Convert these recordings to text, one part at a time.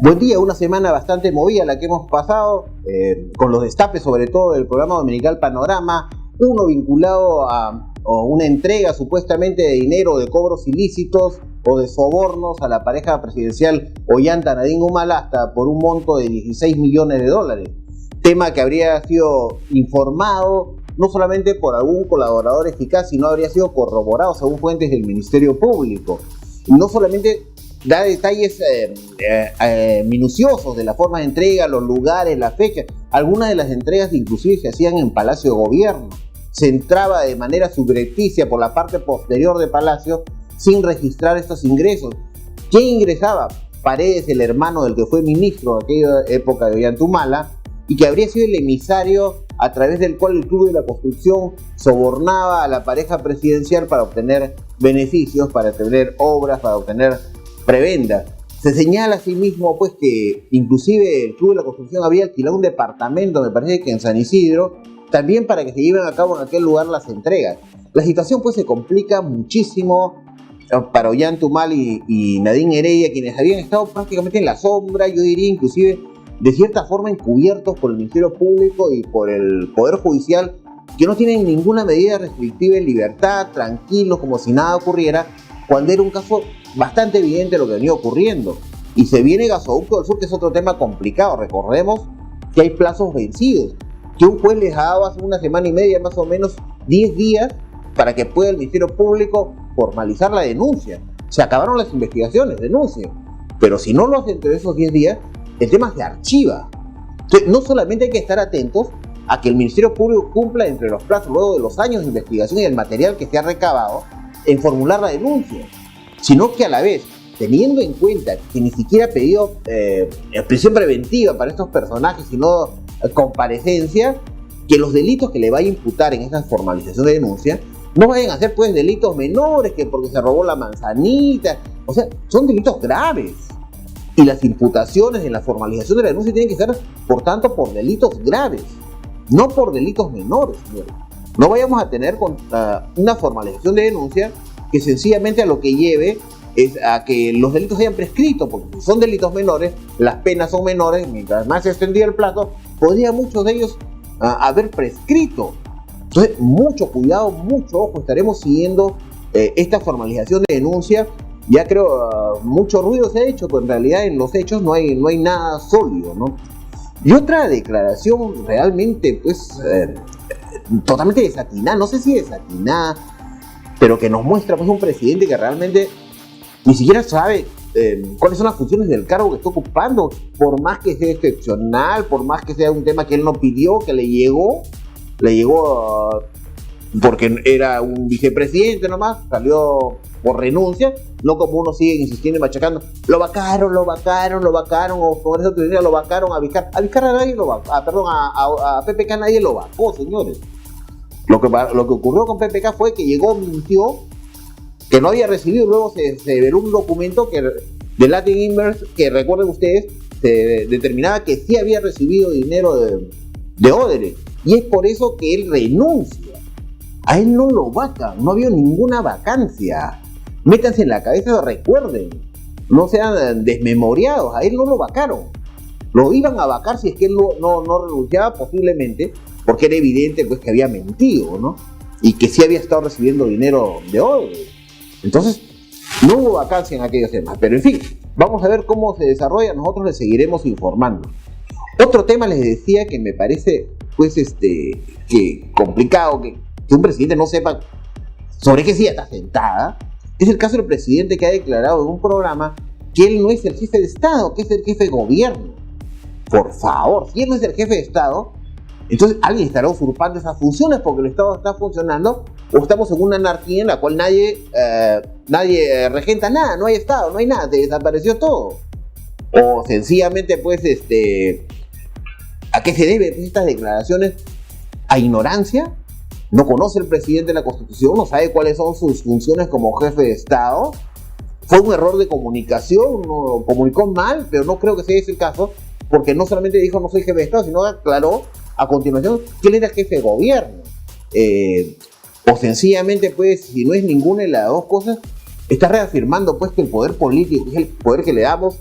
Buen día, una semana bastante movida la que hemos pasado, con los destapes sobre todo del programa dominical Panorama, uno vinculado a una entrega supuestamente de dinero de cobros ilícitos o de sobornos a la pareja presidencial Ollanta Nadine Humala hasta por un monto de 16 millones de dólares. Tema que habría sido informado no solamente por algún colaborador eficaz, sino habría sido corroborado según fuentes del Ministerio Público. Y no solamente da detalles minuciosos de la forma de entrega, los lugares, las fechas. Algunas de las entregas inclusive se hacían en Palacio de Gobierno. Se entraba de manera subrepticia por la parte posterior de Palacio sin registrar estos ingresos. ¿Quién ingresaba? Paredes, el hermano del que fue ministro de aquella época de Ollanta Humala, y que habría sido el emisario a través del cual el Club de la Construcción sobornaba a la pareja presidencial para obtener beneficios, para obtener obras, para obtener prebenda. Se señala asimismo pues que inclusive el Club de la Construcción había alquilado un departamento, me parece que en San Isidro, también para que se lleven a cabo en aquel lugar las entregas. La situación pues se complica muchísimo para Ollanta Humala y Nadine Heredia, quienes habían estado prácticamente en la sombra, yo diría inclusive de cierta forma encubiertos por el Ministerio Público y por el Poder Judicial, que no tienen ninguna medida restrictiva en libertad, tranquilos, como si nada ocurriera, cuando era un caso bastante evidente lo que venía ocurriendo. Y se viene Gasoducto del Sur, que es otro tema complicado. Recordemos que hay plazos vencidos, que un juez les ha dado hace una semana y media, más o menos 10 días, para que pueda el Ministerio Público formalizar la denuncia. Se acabaron las investigaciones, denuncia. Pero si no lo hacen entre esos 10 días, el tema se archiva. Entonces, no solamente hay que estar atentos a que el Ministerio Público cumpla entre los plazos, luego de los años de investigación y el material que se ha recabado, en formular la denuncia, sino que a la vez, teniendo en cuenta que ni siquiera ha pedido prisión preventiva para estos personajes, sino comparecencia, que los delitos que le vaya a imputar en esa formalización de denuncia no vayan a ser pues delitos menores, que porque se robó la manzanita, o sea, son delitos graves. Y las imputaciones en la formalización de la denuncia tienen que ser, por tanto, por delitos graves, no por delitos menores, señores. No vayamos a tener una formalización de denuncia que sencillamente a lo que lleve es a que los delitos hayan prescrito, porque si son delitos menores, las penas son menores, mientras más se extendía el plazo, podría muchos de ellos haber prescrito. Entonces, mucho cuidado, mucho ojo, estaremos siguiendo esta formalización de denuncia. Ya creo mucho ruido se ha hecho, pero en realidad en los hechos no hay nada sólido, ¿no? Y otra declaración realmente, pues, totalmente desatinada, no sé si desatinada, pero que nos muestra pues un presidente que realmente ni siquiera sabe cuáles son las funciones del cargo que está ocupando, por más que sea excepcional, por más que sea un tema que él no pidió, que le llegó porque era un vicepresidente nomás, salió por renuncia, no como uno sigue insistiendo y machacando, lo vacaron, o por eso lo vacaron a Vizcarra. A Vizcarra nadie lo vacó, a PPK nadie lo vacó, señores. Lo que ocurrió con PPK fue que llegó, mintió, que no había recibido, luego se veló un documento de Latin Inverse, que recuerden ustedes, se determinaba que sí había recibido dinero de Odebrecht, y es por eso que él renuncia. A él no lo vacan, no había ninguna vacancia. Métanse en la cabeza, recuerden, no sean desmemoriados, a él no lo vacaron. Lo iban a vacar si es que él no renunciaba, posiblemente, porque era evidente pues que había mentido, ¿no? Y que sí había estado recibiendo dinero de Odebrecht. Entonces, no hubo vacancia en aquellos temas. Pero en fin, vamos a ver cómo se desarrolla, nosotros les seguiremos informando. Otro tema les decía que me parece, pues, que complicado, que un presidente no sepa sobre qué silla está sentada, es el caso del presidente que ha declarado en un programa que él no es el jefe de Estado, que es el jefe de gobierno. Por favor, si él no es el jefe de Estado, entonces alguien estará usurpando esas funciones porque el Estado está funcionando, o estamos en una anarquía en la cual nadie regenta nada, no hay Estado, no hay nada, desapareció todo. O sencillamente, pues, ¿a qué se deben estas declaraciones? ¿A ignorancia? ¿No conoce el presidente la Constitución? ¿No sabe cuáles son sus funciones como jefe de Estado? ¿Fue un error de comunicación? ¿No comunicó mal? Pero no creo que sea ese el caso, porque no solamente dijo no soy jefe de Estado, sino aclaró a continuación que él era jefe de gobierno. O sencillamente, pues, si no es ninguna de las dos cosas, está reafirmando pues que el poder político, que es el poder que le damos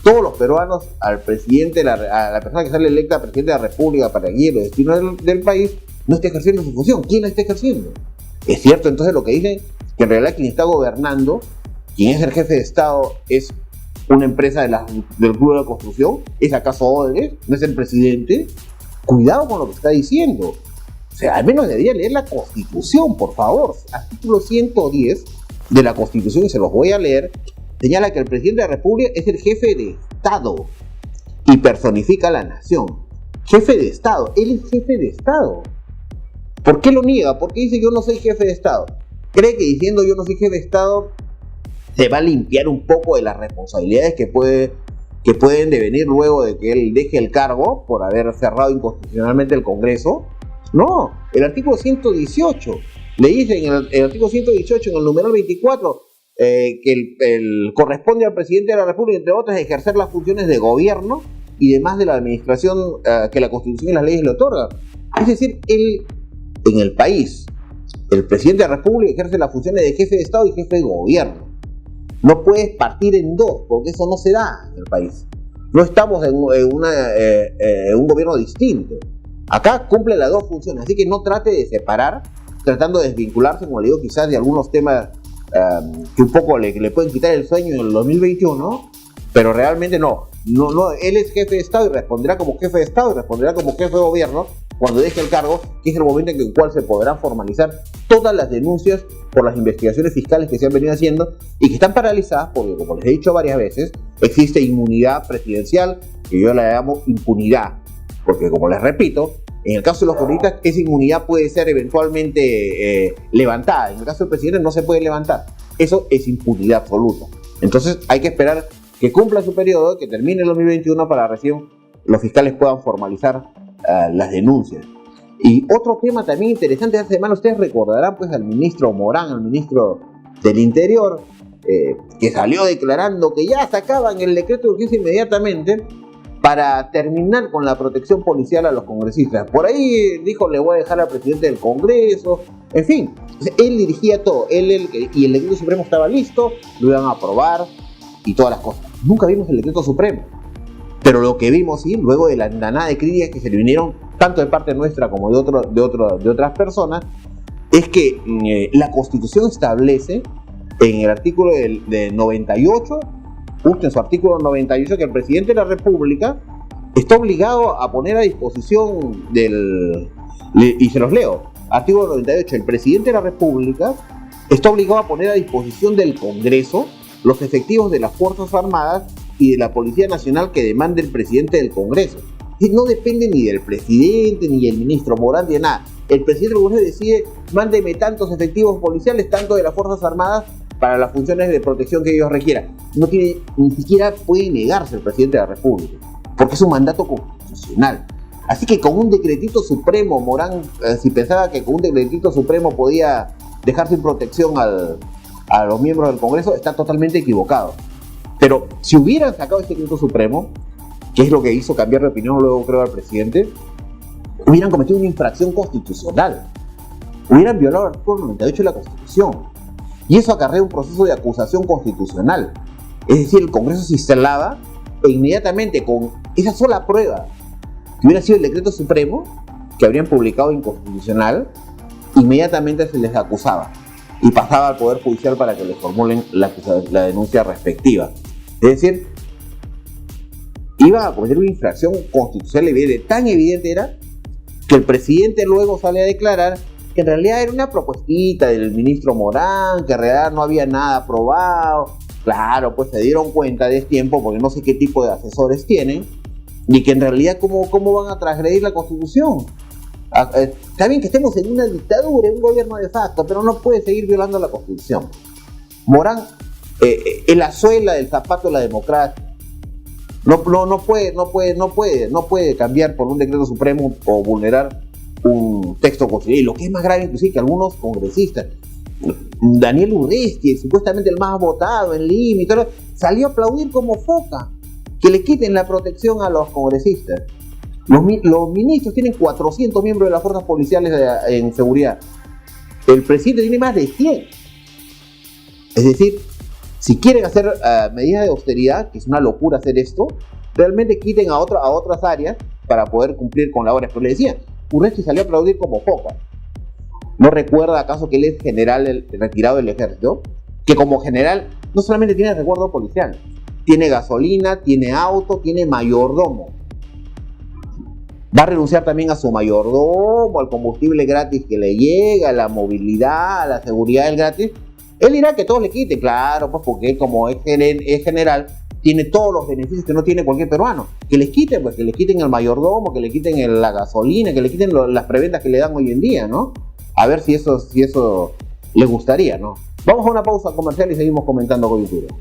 todos los peruanos al presidente, a la persona que sale electa presidente de la República para guiar los destinos del país, no está ejerciendo su función. ¿Quién la está ejerciendo? Es cierto, entonces lo que dicen, que en realidad quien está gobernando, quien es el jefe de Estado, es una empresa del Club de la Construcción. ¿Es acaso Odebrecht? ¿No es el presidente? Cuidado con lo que está diciendo. O sea, al menos debería leer la Constitución, por favor. Artículo 110 de la Constitución, y se los voy a leer, señala que el presidente de la República es el jefe de Estado y personifica a la nación. Jefe de Estado, él es jefe de Estado. ¿Por qué lo niega? ¿Por qué dice que yo no soy jefe de Estado? ¿Cree que diciendo yo no soy jefe de Estado se va a limpiar un poco de las responsabilidades que pueden devenir luego de que él deje el cargo por haber cerrado inconstitucionalmente el Congreso? No, el artículo 118 le dice en el artículo 118, en el numeral 24, que corresponde al presidente de la República, entre otras, ejercer las funciones de gobierno y demás de la administración que la Constitución y las leyes le otorgan. Es decir, en el país, el presidente de la República ejerce las funciones de jefe de Estado y jefe de gobierno. No puedes partir en dos, porque eso no se da en el país. No estamos en un gobierno distinto. Acá cumple las dos funciones, así que no trate de separar, tratando de desvincularse, como le digo, quizás de algunos temas que un poco le pueden quitar el sueño en el 2021, pero realmente no, él es jefe de Estado y responderá como jefe de Estado y responderá como jefe de gobierno cuando deje el cargo, que es el momento en el cual se podrán formalizar todas las denuncias por las investigaciones fiscales que se han venido haciendo y que están paralizadas porque, como les he dicho varias veces, existe inmunidad presidencial, que yo la llamo impunidad, porque, como les repito, en el caso de los congresistas, esa inmunidad puede ser eventualmente levantada. En el caso del presidente no se puede levantar. Eso es impunidad absoluta. Entonces hay que esperar que cumpla su periodo, que termine el 2021 para recién los fiscales puedan formalizar las denuncias. Y otro tema también interesante, hace semana ustedes recordarán pues al ministro Morán, al ministro del Interior, que salió declarando que ya sacaban el decreto de urgencia inmediatamente para terminar con la protección policial a los congresistas. Por ahí dijo, le voy a dejar al presidente del Congreso, en fin, él dirigía todo, y el decreto supremo estaba listo, lo iban a aprobar y todas las cosas. Nunca vimos el decreto supremo, pero lo que vimos, sí, luego de la andanada de críticas que se le vinieron tanto de parte nuestra como de otras personas, es que la Constitución establece en el artículo de 98, justo en su artículo 98, que el presidente de la República está obligado a poner a disposición y se los leo, artículo 98, el presidente de la República está obligado a poner a disposición del Congreso los efectivos de las Fuerzas Armadas y de la Policía Nacional que demande el presidente del Congreso. Y no depende ni del presidente, ni del ministro Morán, ni de nada. El presidente del Congreso decide, mándeme tantos efectivos policiales, tanto de las Fuerzas Armadas, para las funciones de protección que ellos requieran. Ni siquiera puede negarse el presidente de la República, porque es un mandato constitucional. Así que con un decretito supremo, Morán, si pensaba que con un decretito supremo podía dejar sin protección a los miembros del Congreso, está totalmente equivocado. Pero si hubieran sacado este decreto supremo, que es lo que hizo cambiar de opinión luego, creo, al presidente, hubieran cometido una infracción constitucional. Hubieran violado el artículo 98 de la Constitución. Y eso acarrea un proceso de acusación constitucional. Es decir, el Congreso se instalaba e inmediatamente con esa sola prueba, que hubiera sido el decreto supremo, que habrían publicado inconstitucional, inmediatamente se les acusaba y pasaba al Poder Judicial para que les formulen la denuncia respectiva. Es decir, iba a cometer una infracción constitucional tan evidente era que el presidente luego sale a declarar que en realidad era una propuestita del ministro Morán, que en realidad no había nada aprobado. Claro, pues se dieron cuenta de tiempo, porque no sé qué tipo de asesores tienen, y que en realidad cómo van a transgredir la Constitución. Está bien que estemos en una dictadura, en un gobierno de facto, pero no puede seguir violando la Constitución. Morán es la suela del zapato de la democracia. No puede cambiar por un decreto supremo o vulnerar un texto constitucional. Y lo que es más grave, inclusive, que algunos congresistas, Daniel Urresti, supuestamente el más votado en Lima y todo, salió a aplaudir como foca que le quiten la protección a los congresistas. Los ministros tienen 400 miembros de las fuerzas policiales en seguridad. El presidente tiene más de 100. Es decir, Si quieren hacer medidas de austeridad, que es una locura hacer esto, realmente quiten a otras áreas para poder cumplir con labores. Pero le decía, Urresti salió a aplaudir como foca. ¿No recuerda acaso que él es general retirado del ejército? Que como general no solamente tiene resguardo policial, tiene gasolina, tiene auto, tiene mayordomo. Va a renunciar también a su mayordomo, al combustible gratis que le llega, a la movilidad, a la seguridad del gratis. Él dirá que todos le quiten, claro, pues porque él como es general, tiene todos los beneficios que no tiene cualquier peruano. Que les quiten, pues que le quiten el mayordomo, que le quiten la gasolina, que le quiten las prebendas que le dan hoy en día, ¿no? A ver si eso les gustaría, ¿no? Vamos a una pausa comercial y seguimos comentando coyuntura.